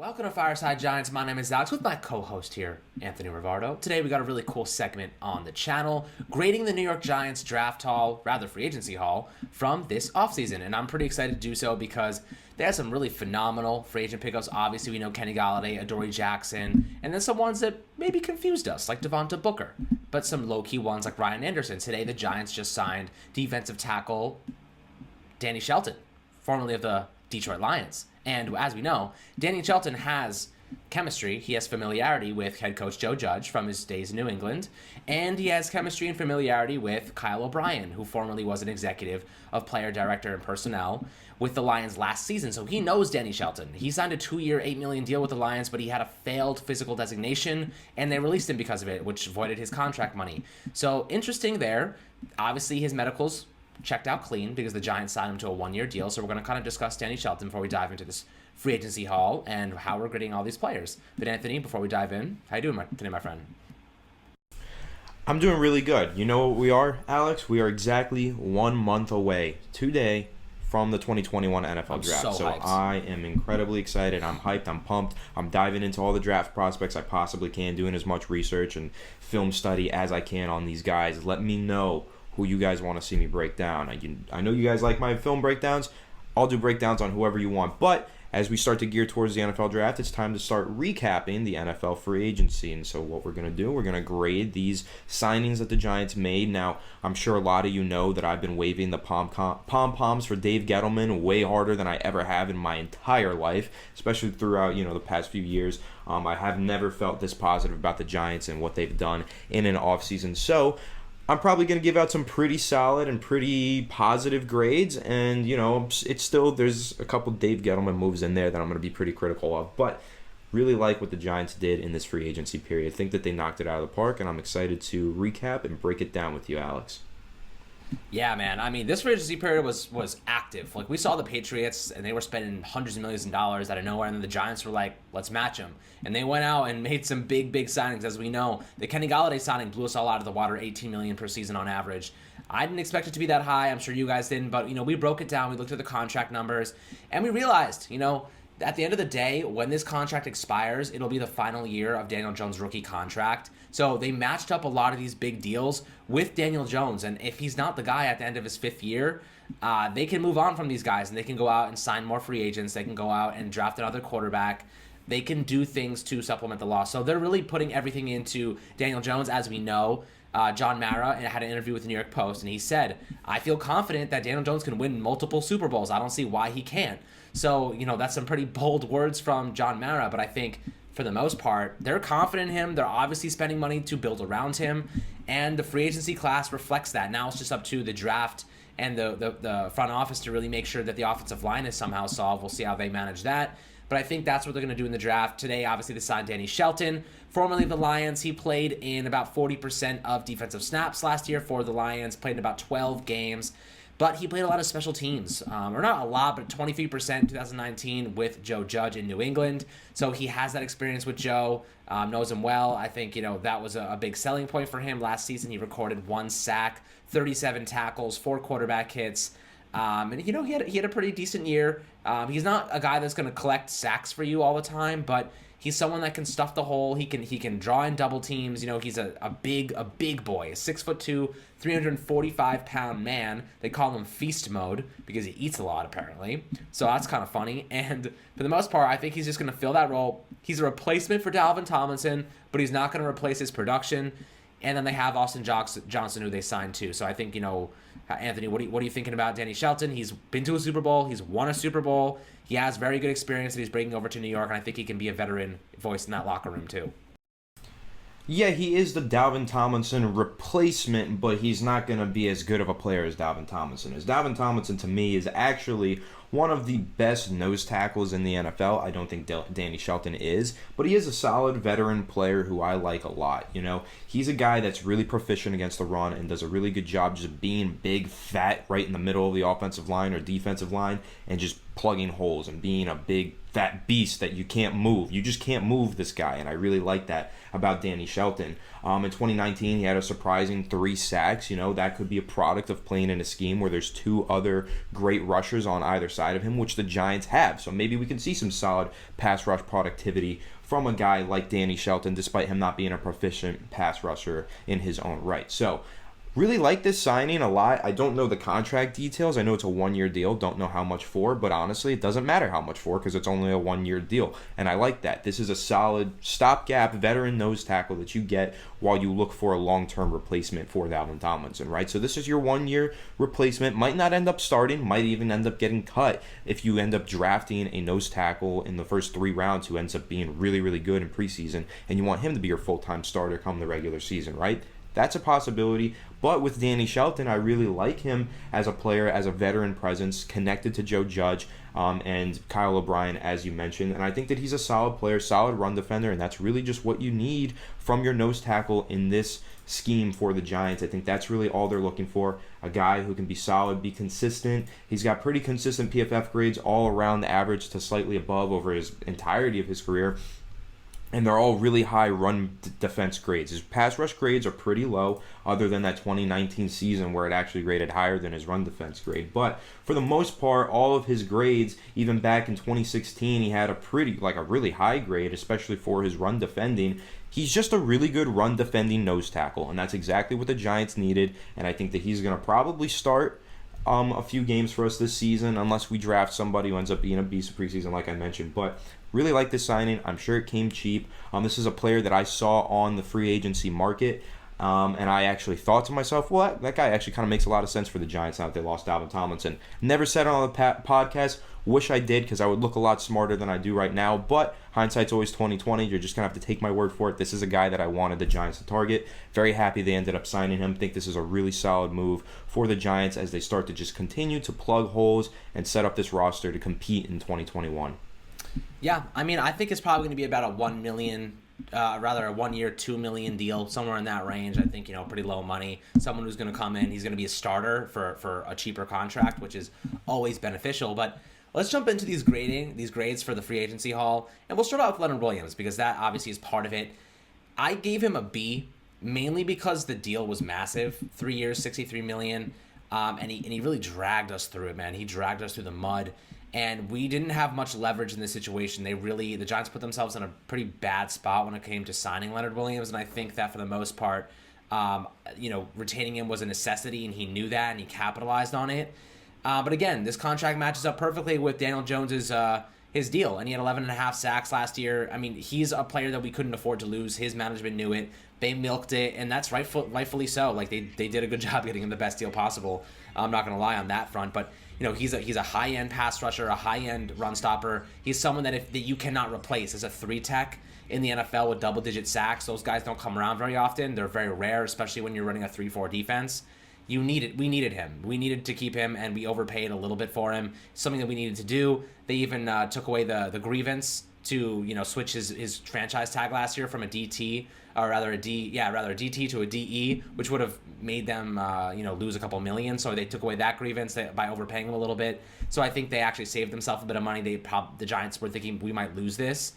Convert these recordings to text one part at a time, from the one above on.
Welcome to Fireside Giants. My name is Alex with my co-host here, Anthony Rivardo. Today we got a really cool segment on the channel, grading the New York Giants draft haul, rather free agency haul, from this offseason. And I'm pretty excited to do so because they had some really phenomenal free agent pickups. Obviously, we know Kenny Golladay, Adoree Jackson, and then some ones that maybe confused us, like Devontae Booker. But some low-key ones like Ryan Anderson. Today the Giants just signed defensive tackle Danny Shelton, formerly of the Detroit Lions. And as we know, Danny Shelton has chemistry. He has familiarity with head coach Joe Judge from his days in New England. And he has chemistry and familiarity with Kyle O'Brien, who formerly was an executive of player, director, and personnel with the Lions last season. So he knows Danny Shelton. He signed a 2-year, $8 million deal with the Lions, but he had a failed physical designation, and they released him because of it, which voided his contract money. So interesting there. Obviously, his medicals checked out clean because the Giants signed him to a 1-year deal. So we're going to kind of discuss Danny Shelton before we dive into this free agency haul and how we're grading all these players. But Anthony, before we dive in, how you doing today, my friend? I'm doing really good. You know what we are, Alex? We are exactly 1 month away today from the 2021 NFL Draft. So I am incredibly excited. I'm hyped. I'm pumped. I'm diving into all the draft prospects I possibly can, doing as much research and film study as I can on these guys. Let me know who you guys want to see me break down. I know you guys like my film breakdowns. I'll do breakdowns on whoever you want. But as we start to gear towards the NFL Draft, it's time to start recapping the NFL free agency. And so what we're going to do, we're going to grade these signings that the Giants made. Now, I'm sure a lot of you know that I've been waving the pom-poms for Dave Gettleman way harder than I ever have in my entire life, especially throughout, the past few years. I have never felt this positive about the Giants and what they've done in an offseason. So I'm probably going to give out some pretty solid and pretty positive grades, and, it's still, there's a couple Dave Gettleman moves in there that I'm going to be pretty critical of, but really like what the Giants did in this free agency period. I think that they knocked it out of the park, and I'm excited to recap and break it down with you, Alex. Yeah, man. I mean, this free agency period was active. Like, we saw the Patriots, and they were spending hundreds of millions of dollars out of nowhere, and then the Giants were like, let's match them. And they went out and made some big signings, as we know. The Kenny Golladay signing blew us all out of the water, $18 million per season on average. I didn't expect it to be that high. I'm sure you guys didn't, but, we broke it down. We looked at the contract numbers, and we realized, at the end of the day, when this contract expires, it'll be the final year of Daniel Jones' rookie contract. So they matched up a lot of these big deals with Daniel Jones. And if he's not the guy at the end of his 5th year, they can move on from these guys and they can go out and sign more free agents. They can go out and draft another quarterback. They can do things to supplement the loss. So they're really putting everything into Daniel Jones, as we know. John Mara had an interview with the New York Post, and he said, I feel confident that Daniel Jones can win multiple Super Bowls. I don't see why he can't. So, that's some pretty bold words from John Mara, but I think for the most part, they're confident in him. They're obviously spending money to build around him, and the free agency class reflects that. Now it's just up to the draft and the front office to really make sure that the offensive line is somehow solved. We'll see how they manage that. But I think that's what they're going to do in the draft. Today, obviously, they signed Danny Shelton, formerly of the Lions. He played in about 40% of defensive snaps last year for the Lions, played in about 12 games. But he played a lot of special teams, or not a lot, but 23% in 2019 with Joe Judge in New England. So he has that experience with Joe, knows him well. I think, that was a big selling point for him. Last season, he recorded 1 sack, 37 tackles, 4 quarterback hits. And, he had a pretty decent year. He's not a guy that's going to collect sacks for you all the time, but he's someone that can stuff the hole. He can draw in double teams. He's a big boy, a 6'2", 345-pound man. They call him Feast Mode because he eats a lot, apparently. So that's kind of funny. And for the most part, I think he's just going to fill that role. He's a replacement for Dalvin Tomlinson, but he's not going to replace his production. And then they have Austin Johnson, who they signed too. So I think, Anthony, what are you thinking about Danny Shelton? He's been to a Super Bowl. He's won a Super Bowl. He has very good experience that he's bringing over to New York, and I think he can be a veteran voice in that locker room too. Yeah, he is the Dalvin Tomlinson replacement, but he's not going to be as good of a player as Dalvin Tomlinson is. Dalvin Tomlinson, to me, is actually one of the best nose tackles in the NFL. I don't think Danny Shelton is, but he is a solid veteran player who I like a lot. He's a guy that's really proficient against the run and does a really good job just being big, fat, right in the middle of the offensive line or defensive line and just plugging holes and being a big, fat beast that you can't move. You just can't move this guy, and I really like that about Danny Shelton. In 2019, he had a surprising 3 sacks. That could be a product of playing in a scheme where there's 2 other great rushers on either side outside of him, which the Giants have. So maybe we can see some solid pass rush productivity from a guy like Danny Shelton, despite him not being a proficient pass rusher in his own right. So really like this signing a lot. I don't know the contract details. I know it's a 1-year deal. Don't know how much for, but honestly, it doesn't matter how much for because it's only a 1-year deal. And I like that. This is a solid stopgap veteran nose tackle that you get while you look for a long-term replacement for Dalvin Tomlinson, right? So this is your 1-year replacement. Might not end up starting, might even end up getting cut if you end up drafting a nose tackle in the first 3 rounds who ends up being really, really good in preseason, and you want him to be your full-time starter come the regular season, right? That's a possibility. But with Danny Shelton, I really like him as a player, as a veteran presence, connected to Joe Judge and Kyle O'Brien, as you mentioned. And I think that he's a solid player, solid run defender, and that's really just what you need from your nose tackle in this scheme for the Giants. I think that's really all they're looking for, a guy who can be solid, be consistent. He's got pretty consistent PFF grades all around the average to slightly above over his entirety of his career. And they're all really high run defense grades. His pass rush grades are pretty low, other than that 2019 season where it actually graded higher than his run defense grade. But for the most part, all of his grades, even back in 2016, he had a really high grade, especially for his run defending. He's just a really good run defending nose tackle, and that's exactly what the Giants needed. And I think that he's going to probably start a few games for us this season, unless we draft somebody who ends up being a beast of preseason, like I mentioned. But really like this signing. I'm sure it came cheap. This is a player that I saw on the free agency market, and I actually thought to myself, well, that guy actually kind of makes a lot of sense for the Giants now that they lost Dalvin Tomlinson. Never said it on the podcast. Wish I did, because I would look a lot smarter than I do right now. But hindsight's always 20/20. You're just going to have to take my word for it. This is a guy that I wanted the Giants to target. Very happy they ended up signing him. Think this is a really solid move for the Giants as they start to just continue to plug holes and set up this roster to compete in 2021. Yeah, I mean, I think it's probably going to be about a $1 million, a 1-year, $2 million deal, somewhere in that range. I think, pretty low money. Someone who's going to come in, he's going to be a starter for a cheaper contract, which is always beneficial. But let's jump into these grades for the free agency haul, and we'll start out with Leonard Williams because that obviously is part of it. I gave him a B, mainly because the deal was massive, 3 years, $63 million, and he really dragged us through it, man. He dragged us through the mud. And we didn't have much leverage in this situation. The Giants put themselves in a pretty bad spot when it came to signing Leonard Williams, and I think that for the most part, retaining him was a necessity, and he knew that, and he capitalized on it. But again, this contract matches up perfectly with Daniel Jones's his deal, and he had 11.5 sacks last year. I mean, he's a player that we couldn't afford to lose. His management knew it. They milked it, and that's rightfully so. Like they did a good job getting him the best deal possible. I'm not going to lie on that front, but he's a high-end pass rusher, a high-end run stopper. He's someone that you cannot replace as a 3-tech in the NFL with double-digit sacks. Those guys don't come around very often. They're very rare, especially when you're running a 3-4 defense. We needed him. We needed to keep him, and we overpaid a little bit for him. Something that we needed to do. They even took away the grievance to switch his franchise tag last year from a DT, or rather a DT to a DE, which would have made them lose a couple million. So they took away that grievance by overpaying him a little bit. So I think they actually saved themselves a bit of money. The Giants were thinking we might lose this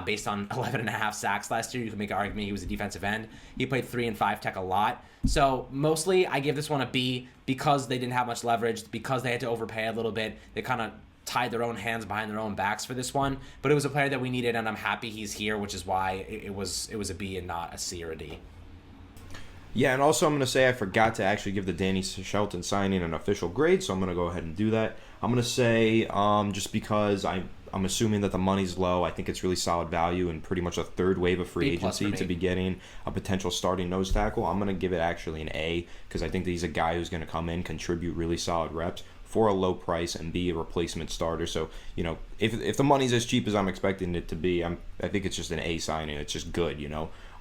based on 11.5 sacks last year. You can make an argument he was a defensive end. He played 3 and 5 tech a lot. So mostly I give this one a B because they didn't have much leverage, because they had to overpay a little bit. They kind of tied their own hands behind their own backs for this one, but it was a player that we needed, and I'm happy he's here, which is why it was a B and not a C or a D. Yeah, and also I'm going to say I forgot to actually give the Danny Shelton signing an official grade, so I'm going to go ahead and do that. I'm going to say, just because I'm assuming that the money's low, I think it's really solid value and pretty much a third wave of free agency to be getting a potential starting nose tackle. I'm going to give it actually an A because I think that he's a guy who's going to come in, contribute really solid reps for a low price and be a replacement starter. So, if the money's as cheap as I'm expecting it to be, I think it's just an A signing. It's just good,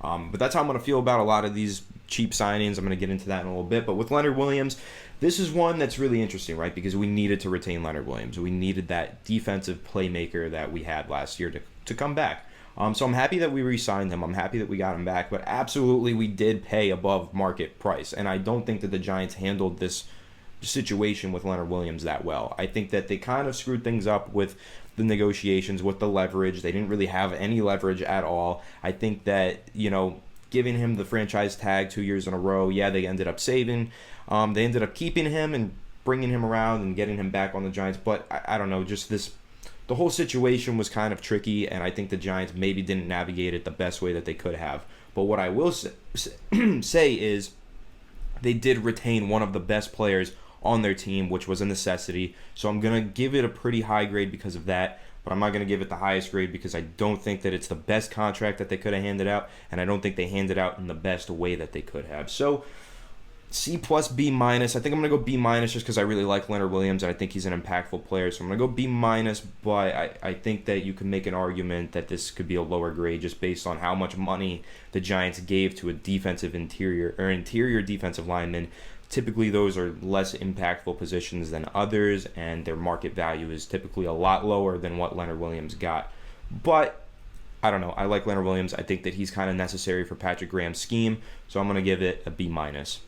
But that's how I'm going to feel about a lot of these cheap signings. I'm going to get into that in a little bit. But with Leonard Williams, this is one that's really interesting, right? Because we needed to retain Leonard Williams. We needed that defensive playmaker that we had last year to come back. So I'm happy that we re-signed him. I'm happy that we got him back. But absolutely, we did pay above market price. And I don't think that the Giants handled this situation with Leonard Williams that well. I think that they kind of screwed things up with the negotiations, with the leverage. They didn't really have any leverage at all. I think that, giving him the franchise tag 2 years in a row, they ended up saving. They ended up keeping him, and bringing him around and getting him back on the Giants. But I don't know, just the whole situation was kind of tricky, and I think the Giants maybe didn't navigate it the best way that they could have. But what I will say is they did retain one of the best players on their team, which was a necessity. So I'm going to give it a pretty high grade because of that, but I'm not going to give it the highest grade because I don't think that it's the best contract that they could have handed out, and I don't think they handed out in the best way that they could have. So C plus B minus. I think I'm going to go B minus just because I really like Leonard Williams and I think he's an impactful player. So I'm going to go B minus, but I think that you can make an argument that this could be a lower grade just based on how much money the Giants gave to a interior defensive lineman. Typically, those are less impactful positions than others, and their market value is typically a lot lower than what Leonard Williams got. But I don't know. I like Leonard Williams. I think that he's kind of necessary for Patrick Graham's scheme, so I'm going to give it a B minus.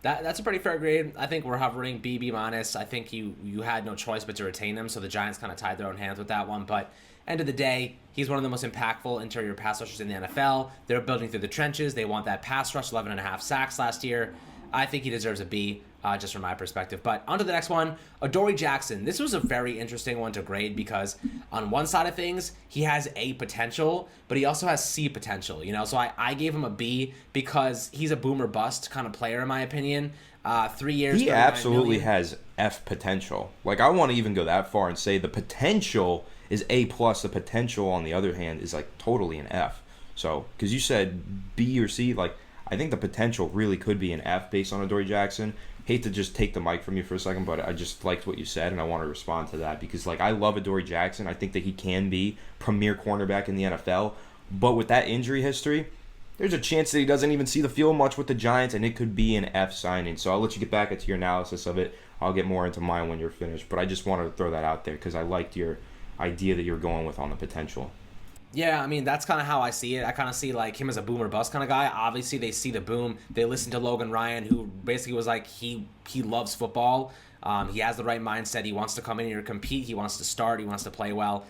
That's a pretty fair grade. I think we're hovering B minus. I think you had no choice but to retain him, so the Giants kind of tied their own hands with that one. But end of the day, he's one of the most impactful interior pass rushers in the NFL. They're building through the trenches. They want that pass rush, 11.5 sacks last year. I think he deserves a B, just from my perspective. But on to the next one, Adoree Jackson. This was a very interesting one to grade because on one side of things, he has A potential, but he also has C potential. So I gave him a B because he's a boomer bust kind of player, in my opinion. 3 years. He absolutely has F potential. Like, I want to even go that far and say the potential is A plus. The potential, on the other hand, is like totally an F. So, because you said B or C, like, I think the potential really could be an F based on Adoree Jackson. Hate to just take the mic from you for a second, but I just liked what you said, and I want to respond to that because, like, I love Adoree Jackson. I think that he can be premier cornerback in the NFL, but with that injury history, there's a chance that he doesn't even see the field much with the Giants, and it could be an F signing. So I'll let you get back into your analysis of it. I'll get more into mine when you're finished, but I just wanted to throw that out there because I liked your idea that you're going with on the potential. Yeah, I mean, that's kind of how I see it. I kind of see like him as a boomer bust kind of guy. Obviously, they see the boom. They listen to Logan Ryan, who basically was like, he loves football. He has the right mindset. He wants to come in here and compete. He wants to start. He wants to play well.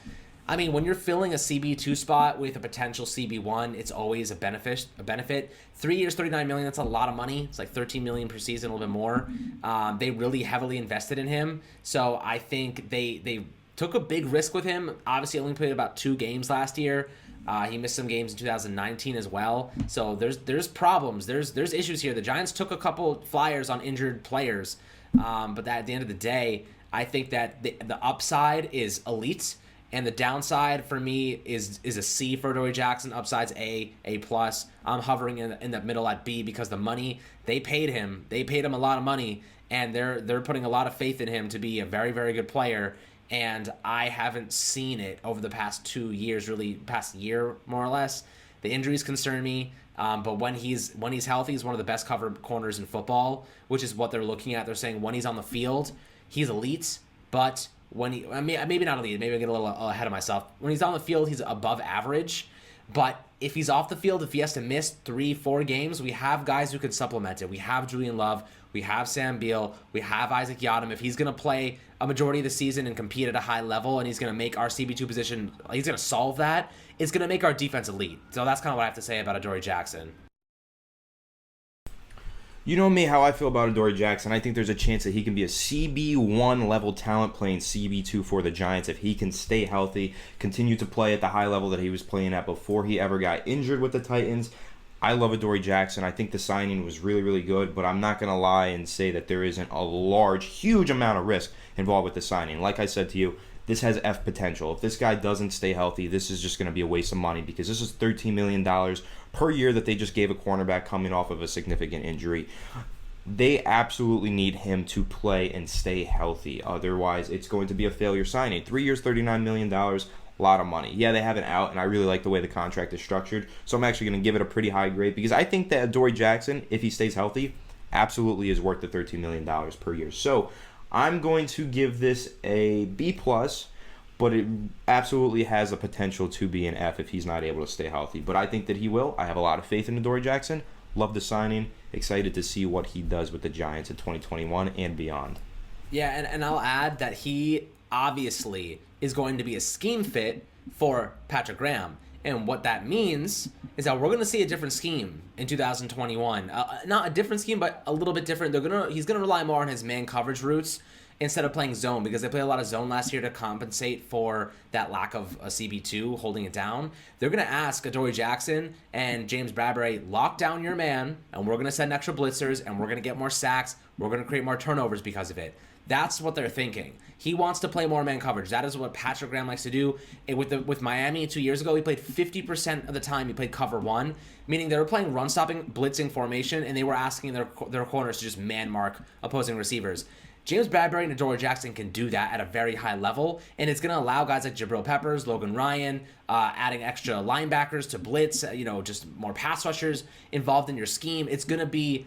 I mean, when you're filling a CB2 spot with a potential CB1, it's always a benefit. 3 years, $39 million, that's a lot of money. It's like $13 million per season, a little bit more. They really heavily invested in him. So I think they took a big risk with him. Obviously, only played about 2 games last year. He missed some games in 2019 as well. So there's problems. There's issues here. The Giants took a couple flyers on injured players. But at the end of the day, I think that the upside is elite. And the downside for me is a C for Adoree Jackson. Upside's A plus. I'm hovering in the middle at B because the money they paid him a lot of money, and they're putting a lot of faith in him to be a very, very good player. And I haven't seen it over the past 2 years, really past year more or less. The injuries concern me, but when he's healthy, he's one of the best covered corners in football, which is what they're looking at. They're saying when he's on the field, he's elite, but maybe not elite. Maybe I get a little ahead of myself. When he's on the field, he's above average. But if he's off the field, if he has to miss 3-4 games, we have guys who can supplement it. We have Julian Love. We have Sam Beal. We have Isaac Yiadom. If he's going to play a majority of the season and compete at a high level, and he's going to make our CB2 position, he's going to solve that, it's going to make our defense elite. So that's kind of what I have to say about Adoree Jackson. You know me, how I feel about Adoree Jackson. I think there's a chance that he can be a CB1 level talent playing CB2 for the Giants if he can stay healthy, continue to play at the high level that he was playing at before he ever got injured with the Titans. I love Adoree Jackson. I think the signing was really, really good, but I'm not going to lie and say that there isn't a huge amount of risk involved with the signing. Like I said to you, this has F potential. If this guy doesn't stay healthy, this is just going to be a waste of money because this is $13 million per year that they just gave a cornerback coming off of a significant injury. They absolutely need him to play and stay healthy. Otherwise, it's going to be a failure signing. 3 years, $39 million, a lot of money. Yeah, they have an out, and I really like the way the contract is structured. So I'm actually going to give it a pretty high grade because I think that Adoree Jackson, if he stays healthy, absolutely is worth the $13 million per year. So I'm going to give this a B+, but it absolutely has the potential to be an F if he's not able to stay healthy. But I think that he will. I have a lot of faith in Adoree Jackson. Love the signing. Excited to see what he does with the Giants in 2021 and beyond. Yeah, and I'll add that he obviously is going to be a scheme fit for Patrick Graham. And what that means is that we're going to see a different scheme in 2021. Not a different scheme, but a little bit different. He's going to rely more on his man coverage routes instead of playing zone, because they played a lot of zone last year to compensate for that lack of a CB2 holding it down. They're going to ask Adoree Jackson and James Bradbury, lock down your man, and we're going to send extra blitzers, and we're going to get more sacks. We're going to create more turnovers because of it. That's what they're thinking. He wants to play more man coverage. That is what Patrick Graham likes to do. And with Miami 2 years ago, he played 50% of the time he played cover one, meaning they were playing run-stopping, blitzing formation, and they were asking their corners to just man-mark opposing receivers. James Bradbury and Adoree Jackson can do that at a very high level, and it's going to allow guys like Jabril Peppers, Logan Ryan, adding extra linebackers to blitz, just more pass rushers involved in your scheme. It's going to be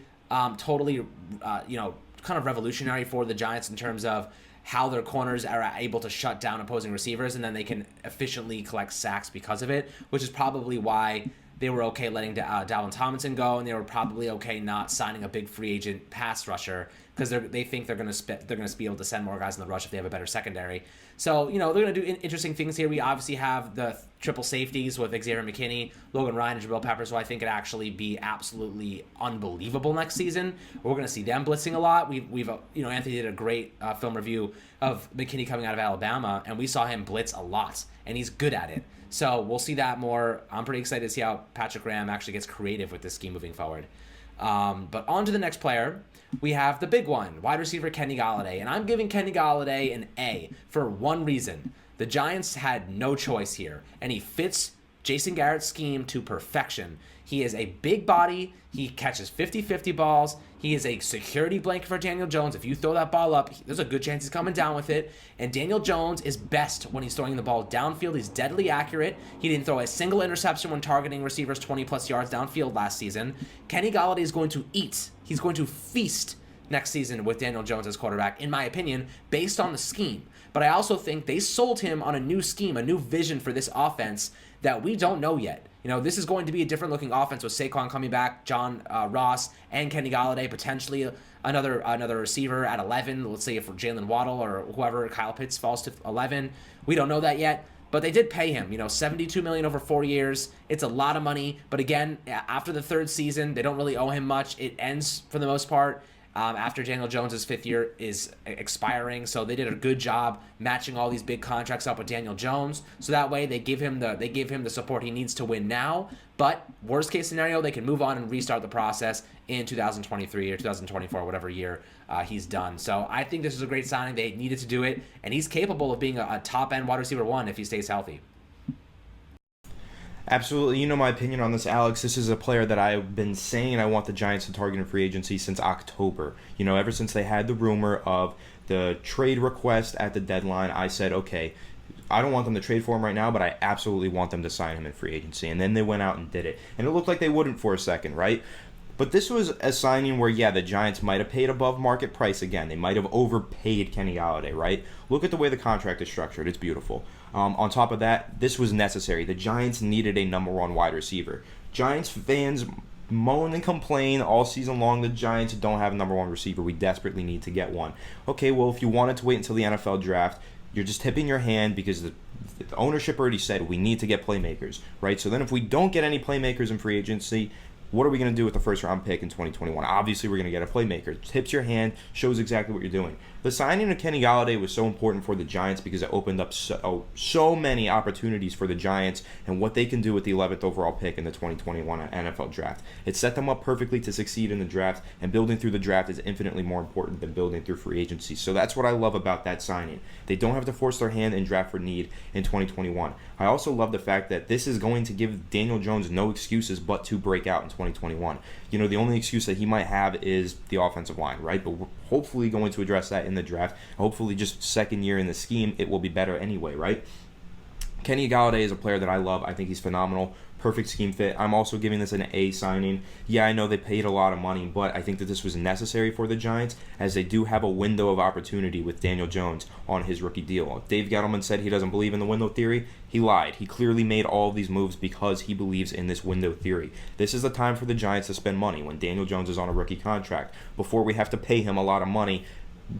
totally, kind of revolutionary for the Giants in terms of how their corners are able to shut down opposing receivers, and then they can efficiently collect sacks because of it, which is probably why they were okay letting Dalvin Tomlinson go, and they were probably okay not signing a big free agent pass rusher, because they think they're going to be able to send more guys in the rush if they have a better secondary. So, they're going to do interesting things here. We obviously have the triple safeties with Xavier McKinney, Logan Ryan, and Jabril Peppers, who I think could actually be absolutely unbelievable next season. We're going to see them blitzing a lot. We've Anthony did a great film review of McKinney coming out of Alabama, and we saw him blitz a lot, and he's good at it. So we'll see that more. I'm pretty excited to see how Patrick Graham actually gets creative with this scheme moving forward. But on to the next player. We have the big one, wide receiver Kenny Golladay. And I'm giving Kenny Golladay an A for one reason. The Giants had no choice here, and he fits Jason Garrett's scheme to perfection. He is a big body. He catches 50-50 balls. He is a security blanket for Daniel Jones. If you throw that ball up, there's a good chance he's coming down with it. And Daniel Jones is best when he's throwing the ball downfield. He's deadly accurate. He didn't throw a single interception when targeting receivers 20-plus yards downfield last season. Kenny Golladay is going to eat. He's going to feast next season with Daniel Jones as quarterback, in my opinion, based on the scheme. But I also think they sold him on a new scheme, a new vision for this offense that we don't know yet. This is going to be a different looking offense with Saquon coming back, John Ross, and Kenny Golladay, potentially another receiver at 11. Let's say if Jalen Waddle or whoever, Kyle Pitts, falls to 11. We don't know that yet. But they did pay him, $72 million over 4 years. It's a lot of money. But again, after the third season, they don't really owe him much. It ends for the most part after Daniel Jones' fifth year is expiring. So they did a good job matching all these big contracts up with Daniel Jones. So that way they give him the support he needs to win now. But worst case scenario, they can move on and restart the process in 2023 or 2024, whatever year he's done. So I think this is a great signing. They needed to do it, and he's capable of being a top-end wide receiver one if he stays healthy. Absolutely. You know my opinion on this, Alex. This is a player that I've been saying I want the Giants to target in free agency since October. Ever since they had the rumor of the trade request at the deadline, I said, okay, I don't want them to trade for him right now, but I absolutely want them to sign him in free agency. And then they went out and did it. And it looked like they wouldn't for a second, right? But this was a signing where, the Giants might have paid above market price again. They might have overpaid Kenny Golladay, right? Look at the way the contract is structured. It's beautiful. On top of that, this was necessary. The Giants needed a number one wide receiver. Giants fans moan and complain all season long the Giants don't have a number one receiver. We desperately need to get one. Okay, well, if you wanted to wait until the NFL draft, you're just tipping your hand because the ownership already said we need to get playmakers, right? So then if we don't get any playmakers in free agency, what are we going to do with the first-round pick in 2021? Obviously, we're going to get a playmaker. Tips your hand, shows exactly what you're doing. The signing of Kenny Golladay was so important for the Giants because it opened up so many opportunities for the Giants and what they can do with the 11th overall pick in the 2021 NFL Draft. It set them up perfectly to succeed in the draft, and building through the draft is infinitely more important than building through free agency. So that's what I love about that signing. They don't have to force their hand and draft for need in 2021. I also love the fact that this is going to give Daniel Jones no excuses but to break out in 2021. The only excuse that he might have is the offensive line, right? But we're hopefully going to address that in the draft. Hopefully just second year in the scheme, it will be better anyway, right? Kenny Golladay is a player that I love. I think he's phenomenal. Perfect scheme fit. I'm also giving this an A signing. Yeah, I know they paid a lot of money, but I think that this was necessary for the Giants as they do have a window of opportunity with Daniel Jones on his rookie deal. Dave Gettleman said he doesn't believe in the window theory. He lied. He clearly made all of these moves because he believes in this window theory. This is the time for the Giants to spend money when Daniel Jones is on a rookie contract. Before we have to pay him a lot of money,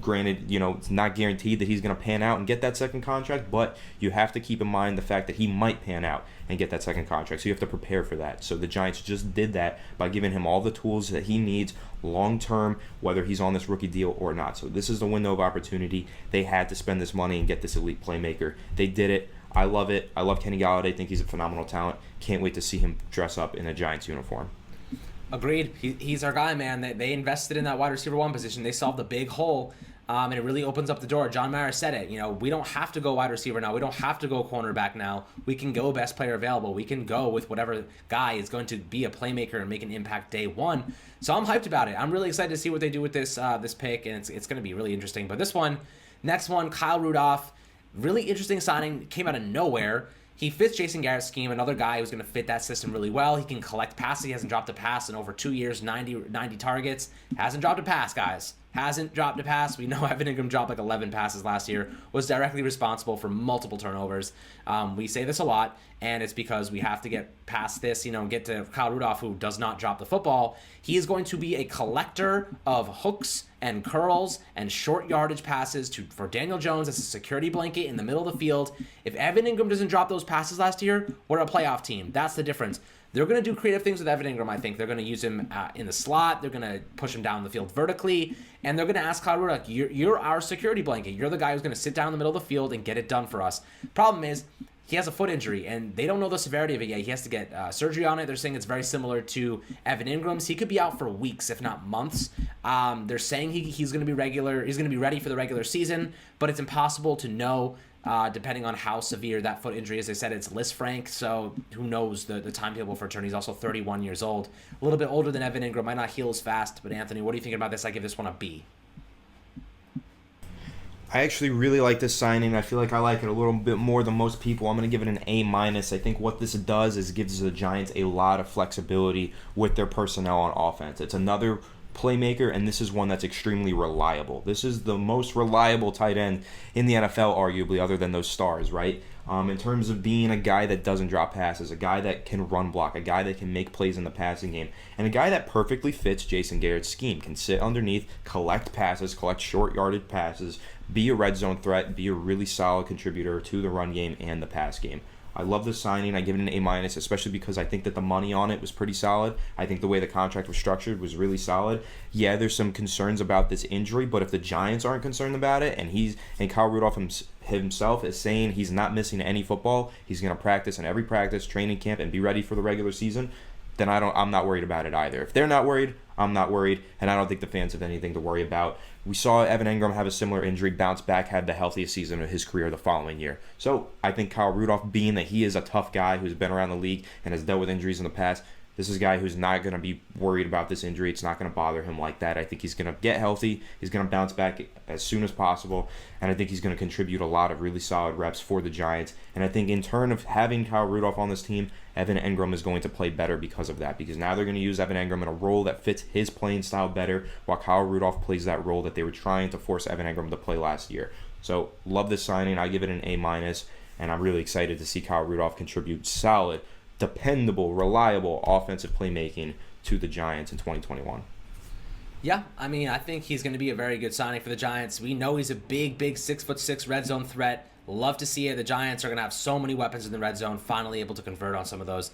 Granted, it's not guaranteed that he's going to pan out and get that second contract, but you have to keep in mind the fact that he might pan out and get that second contract. So you have to prepare for that. So the Giants just did that by giving him all the tools that he needs long-term, whether he's on this rookie deal or not. So this is the window of opportunity. They had to spend this money and get this elite playmaker. They did it. I love it. I love Kenny Golladay. I think he's a phenomenal talent. Can't wait to see him dress up in a Giants uniform. Agreed. He's our guy, man. They invested in that wide receiver 1 position. They solved a big hole, and it really opens up the door. John Mara said it. We don't have to go wide receiver now. We don't have to go cornerback now. We can go best player available. We can go with whatever guy is going to be a playmaker and make an impact day one. So I'm hyped about it. I'm really excited to see what they do with this pick, and it's going to be really interesting. But next one, Kyle Rudolph, really interesting signing, came out of nowhere. He fits Jason Garrett's scheme, another guy who's going to fit that system really well. He can collect passes. He hasn't dropped a pass in over 2 years, 90 targets. Hasn't dropped a pass, guys. Hasn't dropped a pass. We know Evan Ingram dropped like 11 passes last year, was directly responsible for multiple turnovers. We say this a lot, and it's because we have to get past this, get to Kyle Rudolph, who does not drop the football. He is going to be a collector of hooks and curls and short yardage passes for Daniel Jones as a security blanket in the middle of the field. If Evan Ingram doesn't drop those passes last year, we're a playoff team. That's the difference. They're going to do creative things with Evan Ingram, I think. They're going to use him in the slot. They're going to push him down the field vertically. And they're going to ask Kyle Rudolph, you're our security blanket. You're the guy who's going to sit down in the middle of the field and get it done for us. Problem is, he has a foot injury, and they don't know the severity of it yet. He has to get surgery on it. They're saying it's very similar to Evan Ingram's. He could be out for weeks, if not months. They're saying he's going to be regular. He's going to be ready for the regular season, but it's impossible to know depending on how severe that foot injury is. They said it's Lisfranc, so who knows the timetable for return. He's also 31 years old. A little bit older than Evan Ingram. Might not heal as fast, but Anthony, what do you think about this? I give this one a B. I actually really like this signing. I feel like I like it a little bit more than most people. I'm going to give it an A-. I think what this does is gives the Giants a lot of flexibility with their personnel on offense. It's another playmaker, and this is one that's extremely reliable. This is the most reliable tight end in the NFL, arguably, other than those stars, right? In terms of being a guy that doesn't drop passes, a guy that can run block, a guy that can make plays in the passing game, and a guy that perfectly fits Jason Garrett's scheme, can sit underneath, collect passes, collect short yardage passes, be a red zone threat, be a really solid contributor to the run game and the pass game. I love the signing. I give it an A-, especially because I think that the money on it was pretty solid. I think the way the contract was structured was really solid. Yeah, there's some concerns about this injury, but if the Giants aren't concerned about it, and Kyle Rudolph himself is saying he's not missing any football, he's going to practice in every practice, training camp, and be ready for the regular season, then I'm not worried about it either. If they're not worried, I'm not worried, and I don't think the fans have anything to worry about. We saw Evan Ingram have a similar injury, bounce back, had the healthiest season of his career the following year. So I think Kyle Rudolph, being that he is a tough guy who's been around the league and has dealt with injuries in the past, this is a guy who's not going to be worried about this injury. It's not going to bother him like that. I think he's going to get healthy. He's going to bounce back as soon as possible. And I think he's going to contribute a lot of really solid reps for the Giants. And I think in turn of having Kyle Rudolph on this team, Evan Ingram is going to play better because of that. Because now they're going to use Evan Ingram in a role that fits his playing style better, while Kyle Rudolph plays that role that they were trying to force Evan Ingram to play last year. So love this signing. I give it an A-. And I'm really excited to see Kyle Rudolph contribute solid, dependable, reliable offensive playmaking to the Giants in 2021. Yeah, I think he's going to be a very good signing for the Giants. We know he's a big 6'6" red zone threat. Love to see it. The Giants are going to have so many weapons in the red zone, finally able to convert on some of those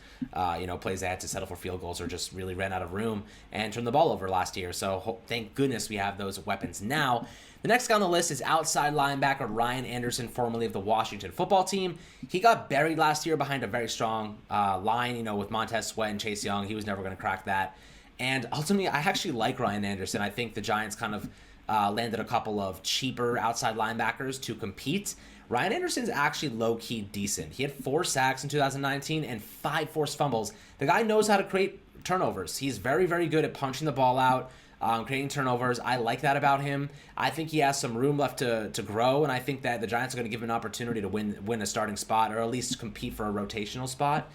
plays they had to settle for field goals or just really ran out of room and turned the ball over last year. So thank goodness we have those weapons now. The next guy on the list is outside linebacker Ryan Anderson, formerly of the Washington football team. He got buried last year behind a very strong line, with Montez Sweat and Chase Young. He was never going to crack that. And ultimately, I actually like Ryan Anderson. I think the Giants kind of landed a couple of cheaper outside linebackers to compete. Ryan Anderson's actually low-key decent. He had 4 sacks in 2019 and 5 forced fumbles. The guy knows how to create turnovers. He's very, very good at punching the ball out, creating turnovers. I like that about him. I think he has some room left to grow, and I think that the Giants are going to give him an opportunity to win a starting spot, or at least compete for a rotational spot,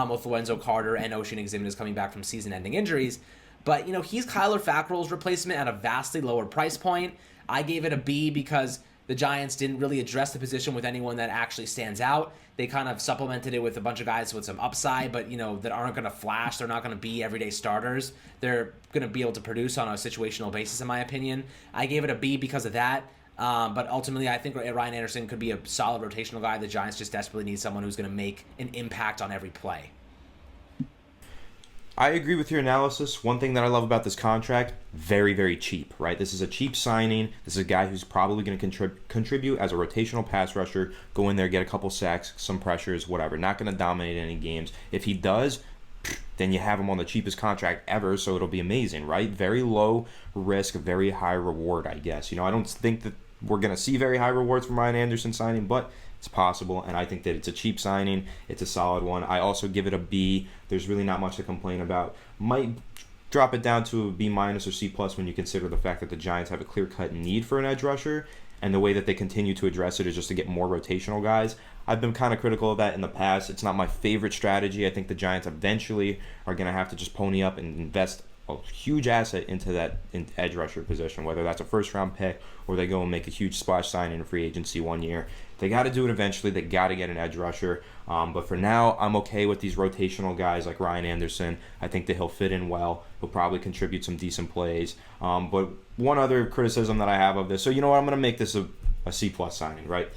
with Lorenzo Carter and Ocean Exhibitors coming back from season-ending injuries. But, he's Kyler Fackrell's replacement at a vastly lower price point. I gave it a B because the Giants didn't really address the position with anyone that actually stands out. They kind of supplemented it with a bunch of guys with some upside, but that aren't going to flash. They're not going to be everyday starters. They're going to be able to produce on a situational basis, in my opinion. I gave it a B because of that. But ultimately, I think Ryan Anderson could be a solid rotational guy. The Giants just desperately need someone who's going to make an impact on every play. I agree with your analysis. One thing that I love about this contract, very, very cheap, right? This is a cheap signing. This is a guy who's probably going to contribute as a rotational pass rusher, go in there, get a couple sacks, some pressures, whatever. Not going to dominate any games. If he does, then you have him on the cheapest contract ever, so it'll be amazing, right? Very low risk, very high reward, I guess. I don't think that we're going to see very high rewards from Ryan Anderson signing, but it's possible, and I think that it's a cheap signing. It's a solid one. I also give it a B. There's really not much to complain about. Might drop it down to a B- or C+ when you consider the fact that the Giants have a clear-cut need for an edge rusher, and the way that they continue to address it is just to get more rotational guys. I've been kind of critical of that in the past. It's not my favorite strategy. I think the Giants eventually are going to have to just pony up and invest a huge asset into that edge rusher position, whether that's a first-round pick or they go and make a huge splash sign in free agency one year. They got to do it eventually. They got to get an edge rusher. But for now, I'm okay with these rotational guys like Ryan Anderson. I think that he'll fit in well. He'll probably contribute some decent plays. But one other criticism that I have of this, so I'm going to make this a C+ signing, right?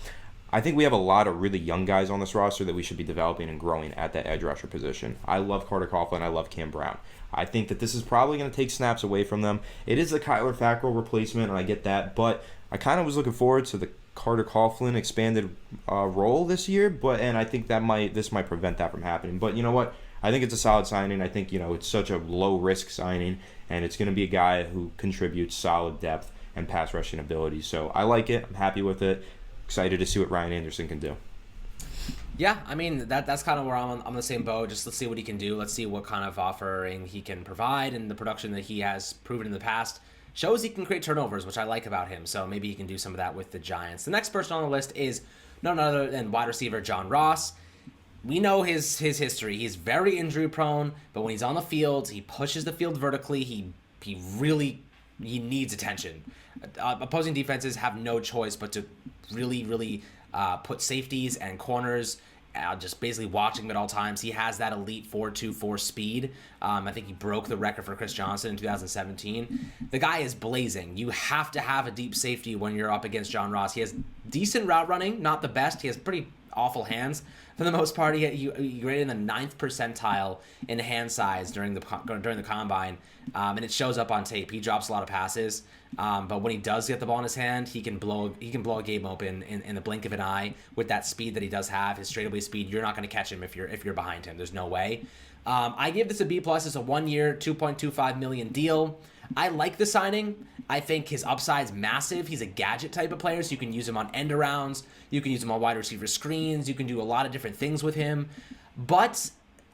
I think we have a lot of really young guys on this roster that we should be developing and growing at that edge rusher position. I love Carter Coughlin. I love Cam Brown. I think that this is probably going to take snaps away from them. It is the Kyler Fackrell replacement, and I get that, but I kind of was looking forward to the Carter Coughlin expanded role this year, and I think this might prevent that from happening. But you know what? I think it's a solid signing. I think it's such a low risk signing, and it's going to be a guy who contributes solid depth and pass rushing ability. So I like it. I'm happy with it. Excited to see what Ryan Anderson can do. Yeah, I mean, that's kind of where I'm on the same boat. Just let's see what he can do. Let's see what kind of offering he can provide, and the production that he has proven in the past shows he can create turnovers, which I like about him. So maybe he can do some of that with the Giants. The next person on the list is none other than wide receiver John Ross. We know his history. He's very injury prone, but when he's on the field, he pushes the field vertically. He needs attention. Opposing defenses have no choice but to really put safeties and corners just basically watching him at all times. He has that elite 4.24 speed. I think he broke the record for Chris Johnson in 2017. The guy is blazing. You have to have a deep safety when you're up against John Ross. He has decent route running, not the best. He has pretty awful hands for the most part. He rated in the 9th percentile in hand size during the combine, and it shows up on tape. He drops a lot of passes, but when he does get the ball in his hand, he can blow a game open in the blink of an eye with that speed that he does have. His straightaway speed, you're not going to catch him if you're behind him. There's no way. I give this a B+. It's a 1-year, $2.25 million deal. I like the signing. I think his upside's massive. He's a gadget type of player, so you can use him on end arounds. You can use him on wide receiver screens. You can do a lot of different things with him. But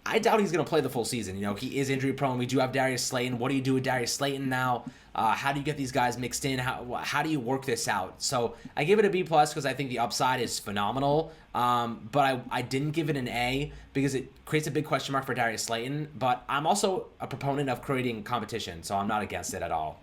I doubt he's going to play the full season. He is injury prone. We do have Darius Slayton. What do you do with Darius Slayton now? How do you get these guys mixed in? How do you work this out? So I give it a B+ because I think the upside is phenomenal. But I didn't give it an A because it creates a big question mark for Darius Slayton. But I'm also a proponent of creating competition, so I'm not against it at all.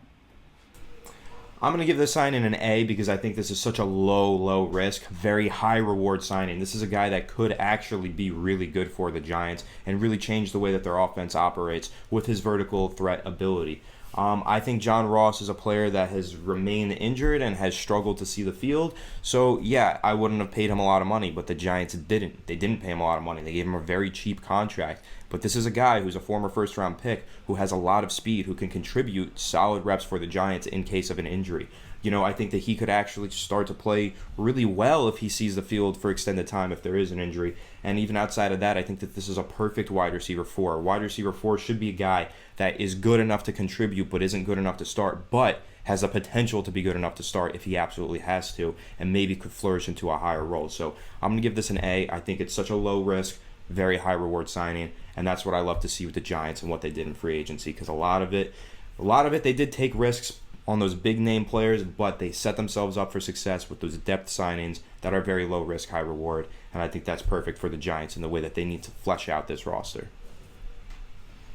I'm going to give this signing an A because I think this is such a low risk, very high reward signing. This is a guy that could actually be really good for the Giants and really change the way that their offense operates with his vertical threat ability. I think John Ross is a player that has remained injured and has struggled to see the field. So, yeah, I wouldn't have paid him a lot of money, but the Giants didn't. They didn't pay him a lot of money. They gave him a very cheap contract. But this is a guy who's a former first-round pick who has a lot of speed, who can contribute solid reps for the Giants in case of an injury. I think that he could actually start to play really well if he sees the field for extended time if there is an injury. And even outside of that, I think that this is a perfect wide receiver 4. Wide receiver 4 should be a guy that is good enough to contribute but isn't good enough to start, but has the potential to be good enough to start if he absolutely has to, and maybe could flourish into a higher role. So I'm going to give this an A. I think it's such a low risk, very high reward signing, and that's what I love to see with the Giants and what they did in free agency, because a lot of it they did take risks on those big name players, but they set themselves up for success with those depth signings that are very low risk, high reward, and I think that's perfect for the Giants in the way that they need to flesh out this roster.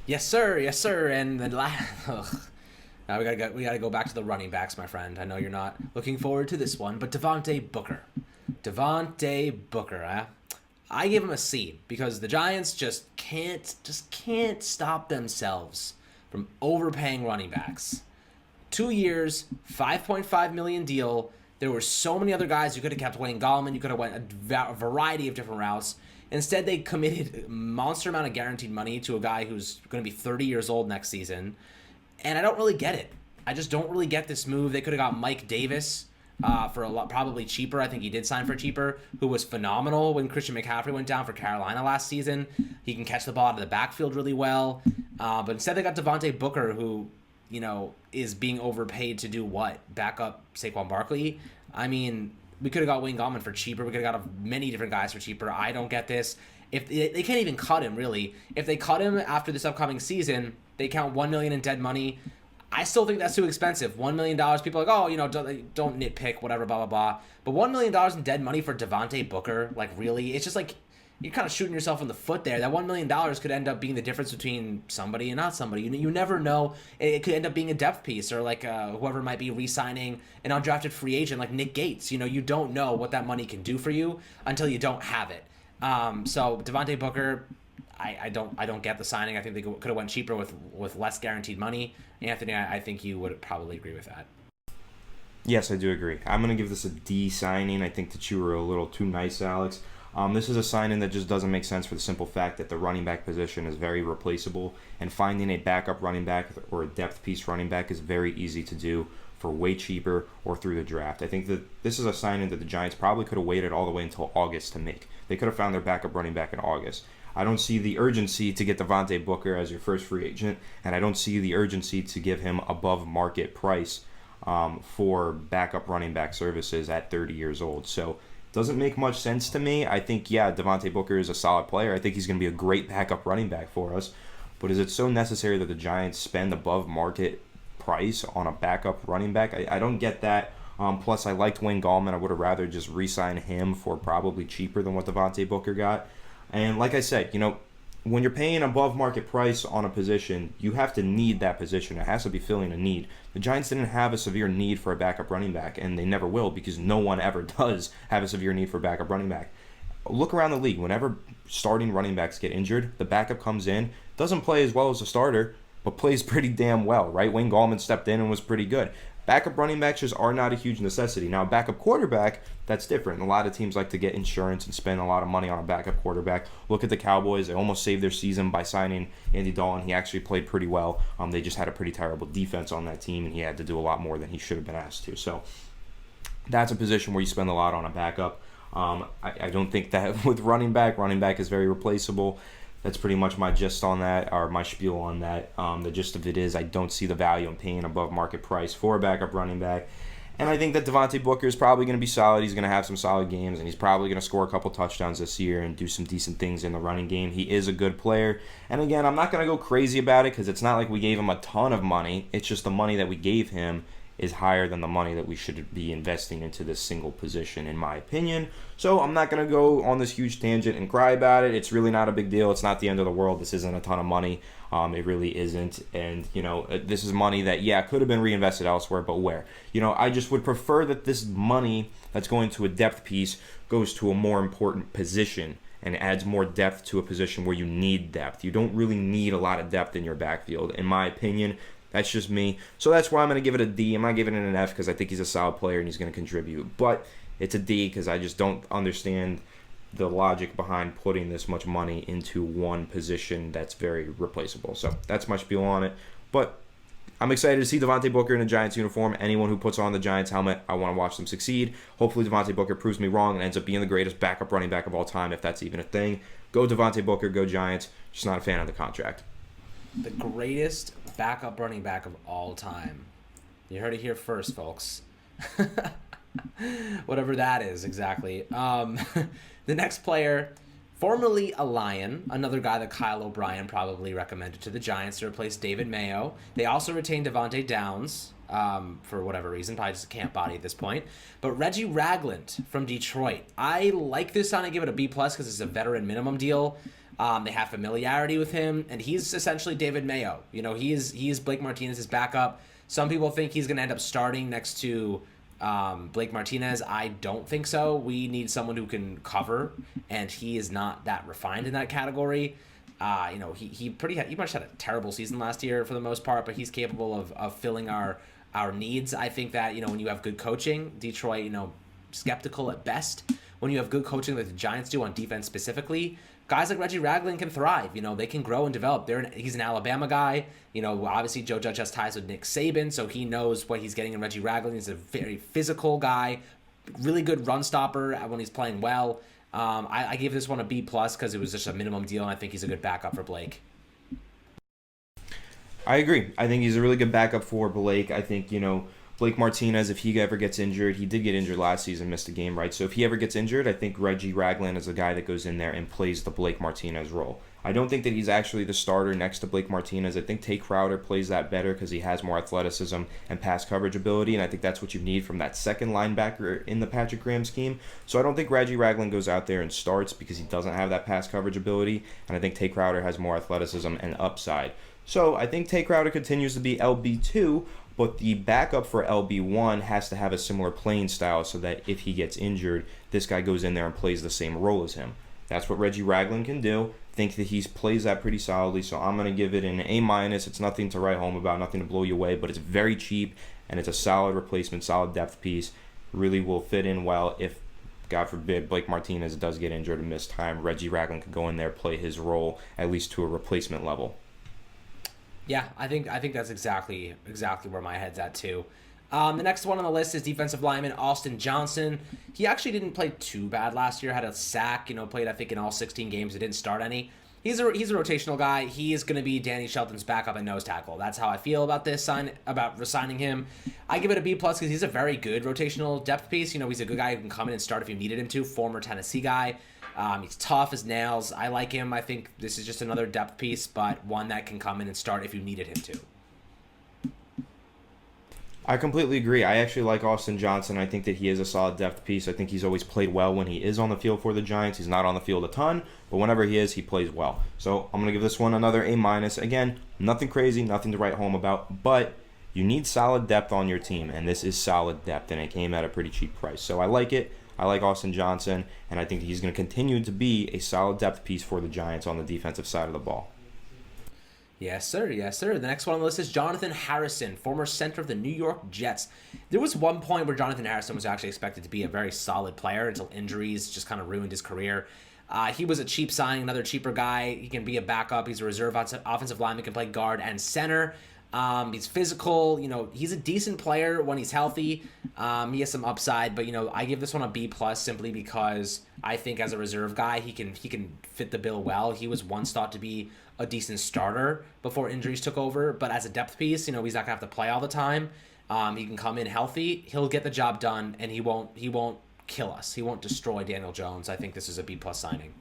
Yes, sir. And the Now we gotta go back to the running backs, my friend. I know you're not looking forward to this one, but Devontae Booker. I give him a C because the Giants just can't stop themselves from overpaying running backs. 2 years, $5.5 million deal. There were so many other guys. You could have kept Wayne Gallman. You could have went a variety of different routes. Instead, they committed a monster amount of guaranteed money to a guy who's going to be 30 years old next season. And I don't really get it. I just don't really get this move. They could have got Mike Davis for a lot, probably cheaper. I think he did sign for cheaper, who was phenomenal when Christian McCaffrey went down for Carolina last season. He can catch the ball out of the backfield really well. But instead, they got Devontae Booker, who, is being overpaid to do what? Back up Saquon Barkley? I mean, we could have got Wayne Gallman for cheaper. We could have got many different guys for cheaper. I don't get this. If they can't even cut him, really. If they cut him after this upcoming season, they count $1 million in dead money. I still think that's too expensive. $1 million. People are like, don't nitpick, whatever, blah, blah, blah. But $1 million in dead money for Devontae Booker, like, really? It's just like you're kind of shooting yourself in the foot there. That $1 million could end up being the difference between somebody and not somebody. You never know. It could end up being a depth piece or like whoever might be re-signing an undrafted free agent like Nick Gates. You don't know what that money can do for you until you don't have it. So Devontae Booker, I don't get the signing. I think they could have went cheaper with less guaranteed money. Anthony, I think you would probably agree with that. Yes, I do agree. I'm going to give this a D signing. I think that you were a little too nice, Alex. This is a signing that just doesn't make sense for the simple fact that the running back position is very replaceable, and finding a backup running back or a depth piece running back is very easy to do for way cheaper or through the draft. I think that this is a signing that the Giants probably could have waited all the way until August to make. They could have found their backup running back in August. I don't see the urgency to get Devontae Booker as your first free agent, and I don't see the urgency to give him above market price for backup running back services at 30 years old. So doesn't make much sense to me. I think, Devontae Booker is a solid player. I think he's going to be a great backup running back for us. But is it so necessary that the Giants spend above market price on a backup running back? I don't get that. Plus, I liked Wayne Gallman. I would have rather just re-sign him for probably cheaper than what Devontae Booker got. And like I said, when you're paying above market price on a position, you have to need that position. It has to be filling a need. The Giants didn't have a severe need for a backup running back, and they never will because no one ever does have a severe need for a backup running back. Look around the league. Whenever starting running backs get injured, the backup comes in, doesn't play as well as the starter, but plays pretty damn well, right? Wayne Gallman stepped in and was pretty good. Backup running backs just are not a huge necessity. Now, a backup quarterback, that's different. A lot of teams like to get insurance and spend a lot of money on a backup quarterback. Look at the Cowboys. They almost saved their season by signing Andy Dalton. He actually played pretty well. They just had a pretty terrible defense on that team, and he had to do a lot more than he should have been asked to. So that's a position where you spend a lot on a backup. I don't think that with running back is very replaceable. That's pretty much my gist on that, or my spiel on that. The gist of it is I don't see the value in paying above market price for a backup running back. And I think that Devontae Booker is probably going to be solid. He's going to have some solid games, and he's probably going to score a couple touchdowns this year and do some decent things in the running game. He is a good player. And again, I'm not going to go crazy about it because it's not like we gave him a ton of money. It's just the money that we gave him is higher than the money that we should be investing into this single position, in my opinion. So I'm not going to go on this huge tangent and cry about it. It's really not a big deal. It's not the end of the world. This isn't a ton of money. It really isn't. And, this is money that, could have been reinvested elsewhere, but where? I just would prefer that this money that's going to a depth piece goes to a more important position and adds more depth to a position where you need depth. You don't really need a lot of depth in your backfield, in my opinion. That's just me. So that's why I'm going to give it a D. I'm not giving it an F because I think he's a solid player and he's going to contribute. But it's a D because I just don't understand the logic behind putting this much money into one position that's very replaceable. So that's my spiel on it. But I'm excited to see Devontae Booker in a Giants uniform. Anyone who puts on the Giants helmet, I want to watch them succeed. Hopefully Devontae Booker proves me wrong and ends up being the greatest backup running back of all time, if that's even a thing. Go Devontae Booker, go Giants. Just not a fan of the contract. The greatest backup running back of all time. You heard it here first, folks. Whatever that is, exactly. The next player, formerly a Lion, another guy that Kyle O'Brien probably recommended to the Giants to replace David Mayo. They also retained Devontae Downs for whatever reason, probably just a camp body at this point. But Reggie Ragland from Detroit. I like this sign. I give it a B+ because it's a veteran minimum deal. They have familiarity with him, and he's essentially David Mayo. He is Blake Martinez's backup. Some people think he's going to end up starting next to Blake Martinez. I don't think so. We need someone who can cover, and he is not that refined in that category. He much had a terrible season last year for the most part, but he's capable of filling our needs. I think that, when you have good coaching, Detroit, skeptical at best. When you have good coaching like the Giants do on defense specifically, guys like Reggie Ragland can thrive. They can grow and develop. He's an Alabama guy. Obviously Joe Judge has ties with Nick Saban, so he knows what he's getting in Reggie Ragland. He's a very physical guy, really good run stopper when he's playing well. I gave this one a B+ because it was just a minimum deal, and I think he's a good backup for Blake. I agree. I think he's a really good backup for Blake. I think, Blake Martinez, if he ever gets injured, he did get injured last season, missed a game, right? So if he ever gets injured, I think Reggie Ragland is a guy that goes in there and plays the Blake Martinez role. I don't think that he's actually the starter next to Blake Martinez. I think Tay Crowder plays that better because he has more athleticism and pass coverage ability, and I think that's what you need from that second linebacker in the Patrick Graham scheme. So I don't think Reggie Ragland goes out there and starts because he doesn't have that pass coverage ability, and I think Tay Crowder has more athleticism and upside. So I think Tay Crowder continues to be LB2, but the backup for LB1 has to have a similar playing style so that if he gets injured, this guy goes in there and plays the same role as him. That's what Reggie Ragland can do. I think that he plays that pretty solidly, so I'm going to give it an A-. It's nothing to write home about, nothing to blow you away, but it's very cheap, and it's a solid replacement, solid depth piece. Really will fit in well if, God forbid, Blake Martinez does get injured and miss time. Reggie Ragland could go in there, play his role, at least to a replacement level. Yeah, I think that's exactly where my head's at too. The next one on the list is defensive lineman Austin Johnson. He actually didn't play too bad last year. Had a sack, played I think in all 16 games. He didn't start any. He's a rotational guy. He is going to be Danny Shelton's backup at nose tackle. That's how I feel about resigning him. I give it a B+ because he's a very good rotational depth piece. He's a good guy who can come in and start if you needed him to. Former Tennessee guy. He's tough as nails. I like him. I think this is just another depth piece, but one that can come in and start if you needed him to. I completely agree. I actually like Austin Johnson. I think that he is a solid depth piece. I think he's always played well when he is on the field for the Giants. He's not on the field a ton, but whenever he is, he plays well. So I'm going to give this one another A-. Again, nothing crazy, nothing to write home about, but you need solid depth on your team, and this is solid depth, and it came at a pretty cheap price. So I like it. I like Austin Johnson, and I think he's going to continue to be a solid depth piece for the Giants on the defensive side of the ball. Yes, sir. Yes, sir. The next one on the list is Jonathan Harrison, former center of the New York Jets. There was one point where Jonathan Harrison was actually expected to be a very solid player until injuries just kind of ruined his career. He was a cheap signing, another cheaper guy. He can be a backup. He's a reserve offensive lineman, can play guard and center. He's physical. He's a decent player when he's healthy. He has some upside, but I give this one a B+ simply because I think as a reserve guy, he can fit the bill well. He was once thought to be a decent starter before injuries took over, but as a depth piece, he's not gonna have to play all the time. He can come in healthy. He'll get the job done, and he won't kill us. He won't destroy Daniel Jones. I think this is a B+ signing.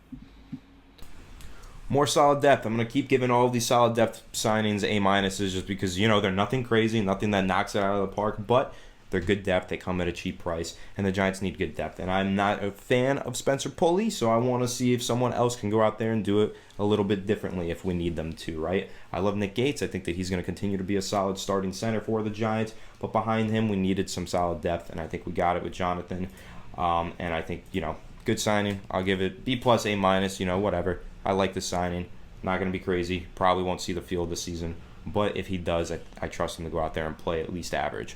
More solid depth. I'm going to keep giving all of these solid depth signings A- just because, they're nothing crazy, nothing that knocks it out of the park, but they're good depth. They come at a cheap price, and the Giants need good depth. And I'm not a fan of Spencer Pulley, so I want to see if someone else can go out there and do it a little bit differently if we need them to, right? I love Nick Gates. I think that he's going to continue to be a solid starting center for the Giants, but behind him, we needed some solid depth, and I think we got it with Jonathan. And I think, good signing. I'll give it B+, A-, whatever. I like the signing. Not going to be crazy. Probably won't see the field this season. But if he does, I trust him to go out there and play at least average.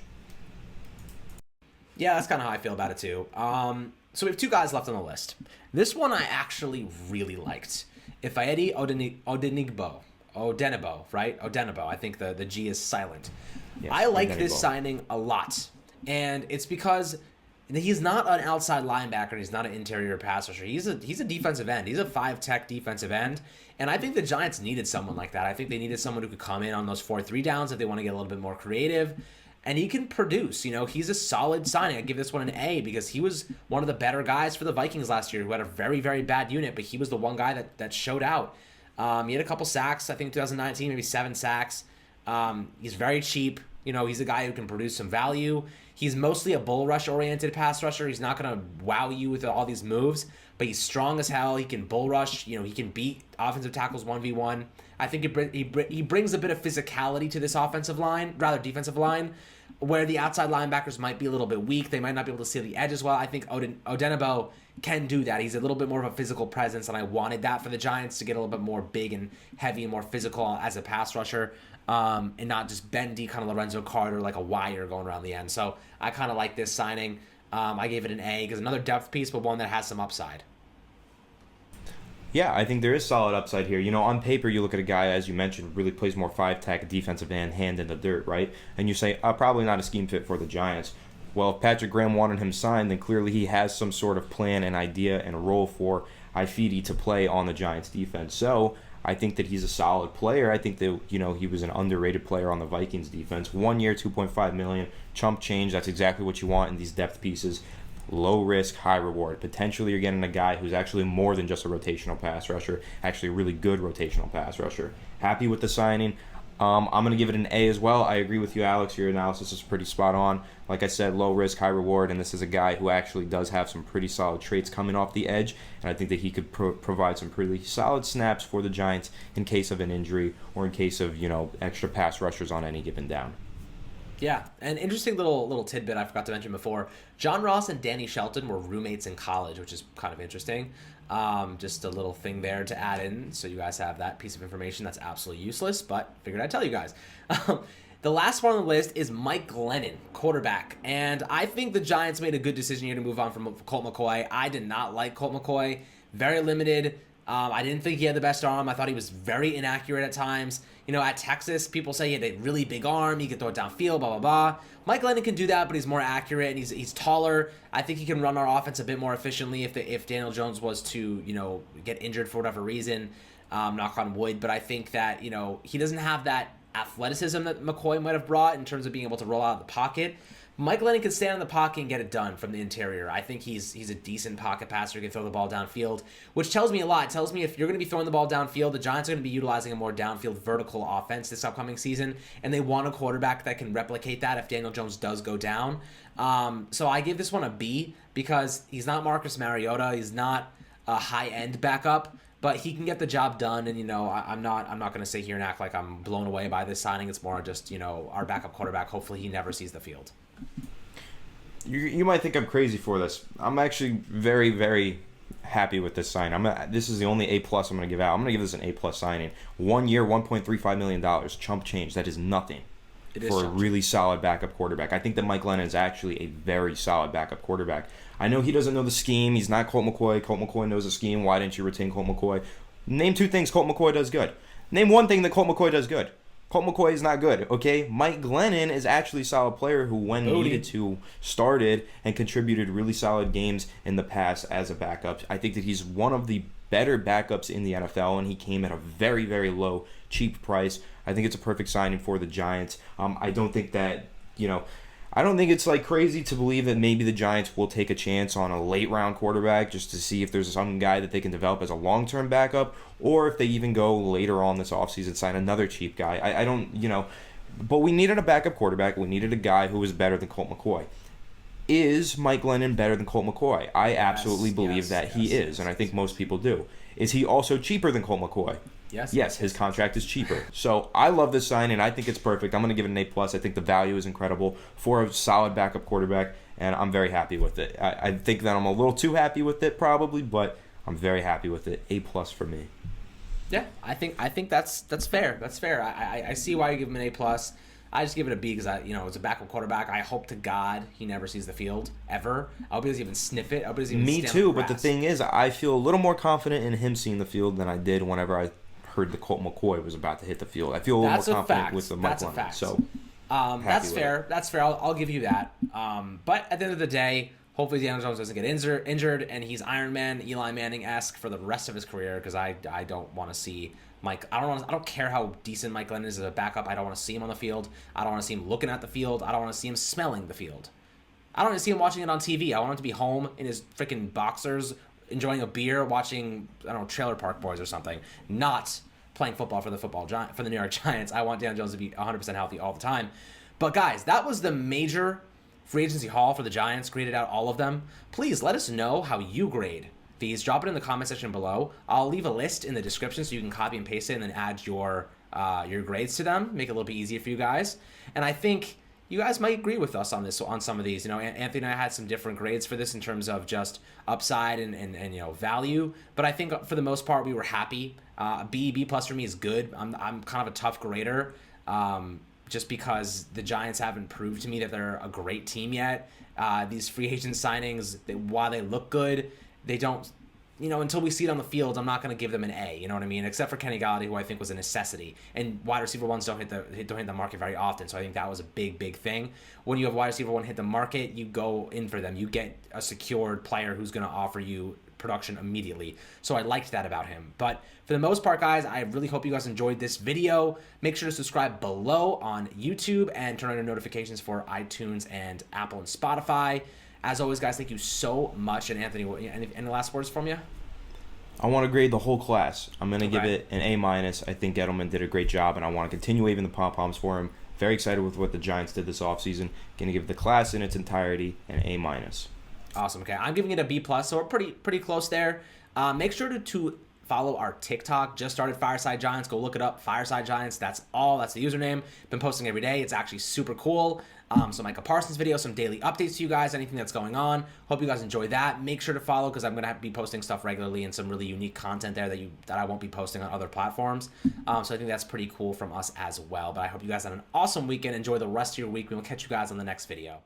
Yeah, that's kind of how I feel about it too. So we have two guys left on the list. This one I actually really liked. Ifeadi Odenigbo, right? Odenigbo. I think the G is silent. Yes, I like this signing a lot. And it's because he's not an outside linebacker. He's not an interior pass rusher. He's a defensive end. He's a 5-tech defensive end. And I think the Giants needed someone like that. I think they needed someone who could come in on those 4-3 downs if they want to get a little bit more creative. And he can produce. He's a solid signing. I give this one an A because he was one of the better guys for the Vikings last year who had a very, very bad unit, but he was the one guy that showed out. He had a couple sacks, I think 2019, maybe 7 sacks. He's very cheap. He's a guy who can produce some value. He's mostly a bull rush-oriented pass rusher. He's not going to wow you with all these moves, but he's strong as hell. He can bull rush. He can beat offensive tackles 1v1. I think he brings a bit of physicality to this defensive line, where the outside linebackers might be a little bit weak. They might not be able to see the edge as well. I think Odenigbo can do that. He's a little bit more of a physical presence, and I wanted that for the Giants to get a little bit more big and heavy and more physical as a pass rusher, and not just bendy kind of Lorenzo Carter like a wire going around the end. So I kind of like this signing. I gave it an A because another depth piece, but one that has some upside. Yeah, I think there is solid upside here. On paper, you look at a guy, as you mentioned, really plays more 5-tech defensive end, hand in the dirt, right? And you say, probably not a scheme fit for the Giants. Well, if Patrick Graham wanted him signed, then clearly he has some sort of plan and idea and role for Ifeadi to play on the Giants defense. So I think that he's a solid player. I think that, he was an underrated player on the Vikings defense. 1 year, $2.5 million, chump change. That's exactly what you want in these depth pieces. Low risk, high reward. Potentially you're getting a guy who's actually more than just a rotational pass rusher, actually a really good rotational pass rusher. Happy with the signing. I'm going to give it an A as well. I agree with you, Alex. Your analysis is pretty spot on. Like I said, low risk, high reward, and this is a guy who actually does have some pretty solid traits coming off the edge, and I think that he could provide some pretty solid snaps for the Giants in case of an injury or in case of, extra pass rushers on any given down. Yeah, an interesting little tidbit I forgot to mention before. John Ross and Danny Shelton were roommates in college, which is kind of interesting. Just a little thing there to add in, so you guys have that piece of information that's absolutely useless, but figured I'd tell you guys. The last one on the list is Mike Glennon, quarterback, and I think the Giants made a good decision here to move on from Colt McCoy. I did not like Colt McCoy. Very limited. I didn't think he had the best arm. I thought he was very inaccurate at times. At Texas, people say he had a really big arm. He could throw it downfield, blah, blah, blah. Mike Glennon can do that, but he's more accurate, and he's taller. I think he can run our offense a bit more efficiently if Daniel Jones was to, get injured for whatever reason, knock on wood. But I think that, he doesn't have that athleticism that McCoy might have brought in terms of being able to roll out of the pocket. Mike Glennon can stand in the pocket and get it done from the interior. I think he's a decent pocket passer. He can throw the ball downfield, which tells me a lot. It tells me if you're going to be throwing the ball downfield, the Giants are going to be utilizing a more downfield vertical offense this upcoming season, and they want a quarterback that can replicate that if Daniel Jones does go down. So I give this one a B because he's not Marcus Mariota. He's not a high-end backup, but he can get the job done. And, I'm not going to sit here and act like I'm blown away by this signing. It's more just, our backup quarterback. Hopefully he never sees the field. You might think I'm crazy for this. I'm actually very, very happy with this sign. This is the only A+ I'm going to give out. I'm going to give this an A+ signing. 1 year, $1.35 million. Chump change. That is nothing for a really solid backup quarterback. I think that Mike Glennon is actually a very solid backup quarterback. I know he doesn't know the scheme. He's not Colt McCoy. Colt McCoy knows the scheme. Why didn't you retain Colt McCoy? Name 2 things Colt McCoy does good. Name 1 thing that Colt McCoy does good. Colt McCoy is not good, okay? Mike Glennon is actually a solid player who, when needed to, started and contributed really solid games in the past as a backup. I think that he's one of the better backups in the NFL, and he came at a very, very low, cheap price. I think it's a perfect signing for the Giants. I don't think that, I don't think it's crazy to believe that maybe the Giants will take a chance on a late round quarterback just to see if there's some guy that they can develop as a long-term backup, or if they even go later on this offseason sign another cheap guy. I don't, but we needed a backup quarterback. We needed a guy who was better than Colt McCoy. Is Mike Glennon better than Colt McCoy? I absolutely believe that he is, and I think most people do. Is he also cheaper than Colt McCoy? Yes, his contract is cheaper. So I love this sign, and I think it's perfect. I'm going to give it an A+. I think the value is incredible for a solid backup quarterback, and I'm very happy with it. I think that I'm a little too happy with it probably, but I'm very happy with it. A+ for me. Yeah, I think that's fair. That's fair. I see why you give him an A+. I just give it a B because it's a backup quarterback. I hope to God he never sees the field ever. I hope he doesn't even sniff it. I hope he doesn't even Me too, but the thing is, I feel a little more confident in him seeing the field than I did whenever I heard that Colt McCoy was about to hit the field. I feel a little more confident with the Mike Glennon. That's a fact. So that's fair. That's fair. I'll give you that. But at the end of the day, hopefully Daniel Jones doesn't get injured and he's Iron Man, Eli Manning-esque for the rest of his career, because I don't want to see Mike. I don't care how decent Mike Glennon is as a backup. I don't want to see him on the field. I don't want to see him looking at the field. I don't want to see him smelling the field. I don't want to see him watching it on TV. I want him to be home in his freaking boxers, enjoying a beer, watching, Trailer Park Boys or something, not playing football for the New York Giants. I want Daniel Jones to be 100% healthy all the time. But guys, that was the major free agency haul for the Giants. Graded out all of them. Please let us know how you grade these. Drop it in the comment section below. I'll leave a list in the description so you can copy and paste it and then add your grades to them. Make it a little bit easier for you guys. And I think you guys might agree with us on this, on some of these. You know, Anthony and I had some different grades for this in terms of just upside and you know, value. But I think for the most part, we were happy. B plus for me is good. I'm kind of a tough grader, just because the Giants haven't proved to me that they're a great team yet. These free agent signings, while they look good, they don't, you know, until we see it on the field, I'm not going to give them an A, you know what I mean? Except for Kenny Golladay, who I think was a necessity. And wide receiver ones don't hit the market very often, so I think that was a big thing. When you have wide receiver one hit the market, you go in for them. You get a secured player who's going to offer you production immediately. So I liked that about him. But for the most part, guys, I really hope you guys enjoyed this video. Make sure to subscribe below on YouTube and turn on your notifications for iTunes and Apple and Spotify. As always, guys, thank you so much. And Anthony, any last words from you? I want to grade the whole class. I'm going to give it an A-. I think Gettleman did a great job, and I want to continue waving the pom-poms for him. Very excited with what the Giants did this offseason. Going to give the class in its entirety an A-. Awesome. Okay, I'm giving it a B+, so we're pretty close there. Make sure to follow our TikTok. Just started Fireside Giants. Go look it up. Fireside Giants. That's the username. Been posting every day. It's actually super cool. Some Micah Parsons videos, some daily updates to you guys, anything that's going on. Hope you guys enjoy that. Make sure to follow because I'm going to be posting stuff regularly and some really unique content there that I won't be posting on other platforms. So I think that's pretty cool from us as well. But I hope you guys had an awesome weekend. Enjoy the rest of your week. We will catch you guys on the next video.